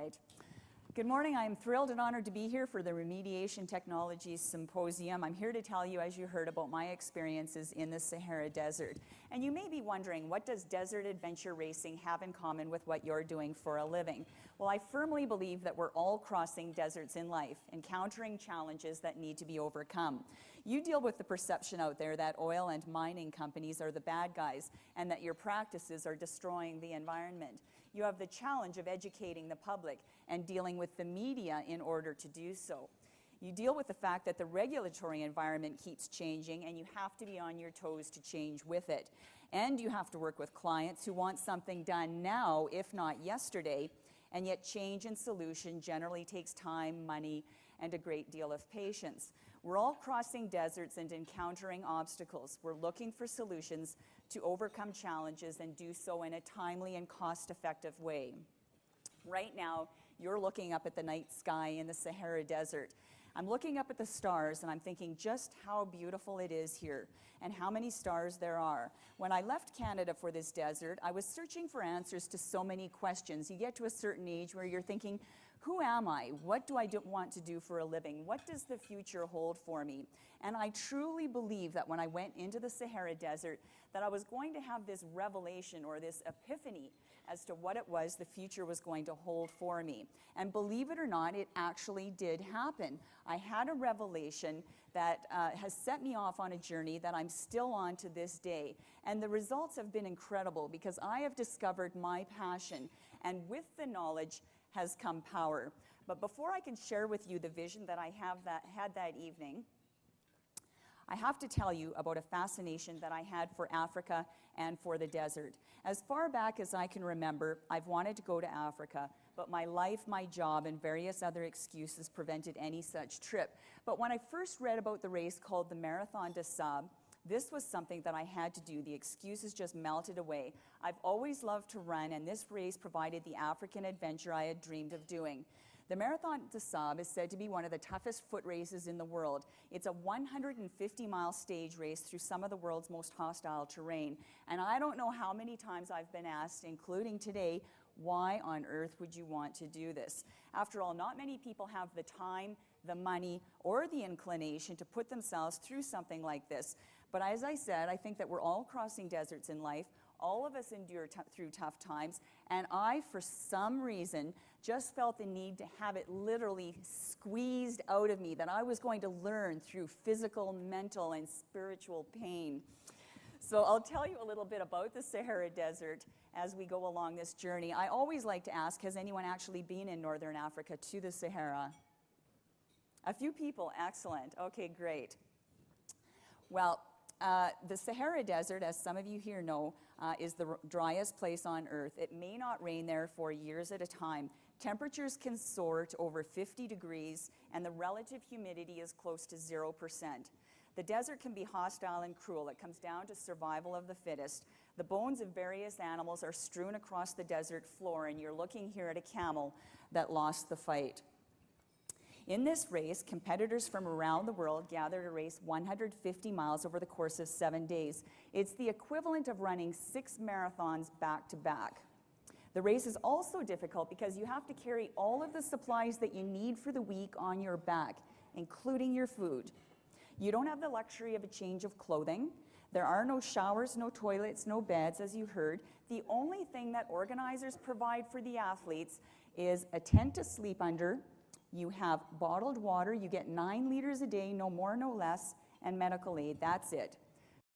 right. Good morning. I am thrilled and honored to be here for the Remediation Technologies Symposium. I'm here to tell you, as you heard, about my experiences in the Sahara Desert. And you may be wondering, what does desert adventure racing have in common with what you're doing for a living? Well, I firmly believe that we're all crossing deserts in life, encountering challenges that need to be overcome. You deal with the perception out there that oil and mining companies are the bad guys and that your practices are destroying the environment. You have the challenge of educating the public and dealing with the media in order to do so. You deal with the fact that the regulatory environment keeps changing and you have to be on your toes to change with it. And you have to work with clients who want something done now, if not yesterday, and yet change and solution generally takes time, money, and a great deal of patience. We're all crossing deserts and encountering obstacles. We're looking for solutions to overcome challenges and do so in a timely and cost-effective way. Right now, you're looking up at the night sky in the Sahara Desert. I'm looking up at the stars and I'm thinking just how beautiful it is here and how many stars there are. When I left Canada for this desert, I was searching for answers to so many questions. You get to a certain age where you're thinking, who am I? What do I want to do for a living? What does the future hold for me? And I truly believe that when I went into the Sahara Desert, that I was going to have this revelation or this epiphany as to what it was the future was going to hold for me. And believe it or not, it actually did happen. I had a revelation that has set me off on a journey that I'm still on to this day. And the results have been incredible because I have discovered my passion, and with the knowledge has come power. But before I can share with you the vision that I had that evening, I have to tell you about a fascination that I had for Africa and for the desert. As far back as I can remember, I've wanted to go to Africa, but my life, my job, and various other excuses prevented any such trip. But when I first read about the race called the Marathon des Sables, this was something that I had to do. The excuses just melted away. I've always loved to run, and this race provided the African adventure I had dreamed of doing. The Marathon des Sables is said to be one of the toughest foot races in the world. It's a 150-mile stage race through some of the world's most hostile terrain. And I don't know how many times I've been asked, including today, why on earth would you want to do this? After all, not many people have the time, the money, or the inclination to put themselves through something like this. But as I said, I think that we're all crossing deserts in life. All of us endure through tough times, and I, for some reason, just felt the need to have it literally squeezed out of me, that I was going to learn through physical, mental, and spiritual pain. So I'll tell you a little bit about the Sahara Desert as we go along this journey. I always like to ask, has anyone actually been in Northern Africa to the Sahara? A few people, excellent. Okay, great. Well, the Sahara Desert, as some of you here know, is the driest place on Earth. It may not rain there for years at a time. Temperatures can soar to over 50 degrees, and the relative humidity is close to 0%. The desert can be hostile and cruel. It comes down to survival of the fittest. The bones of various animals are strewn across the desert floor, and you're looking here at a camel that lost the fight. In this race, competitors from around the world gather to race 150 miles over the course of 7 days. It's the equivalent of running 6 marathons back to back. The race is also difficult because you have to carry all of the supplies that you need for the week on your back, including your food. You don't have the luxury of a change of clothing. There are no showers, no toilets, no beds, as you heard. The only thing that organizers provide for the athletes is a tent to sleep under. You have bottled water. You get 9 liters a day, no more, no less, and medical aid. That's it.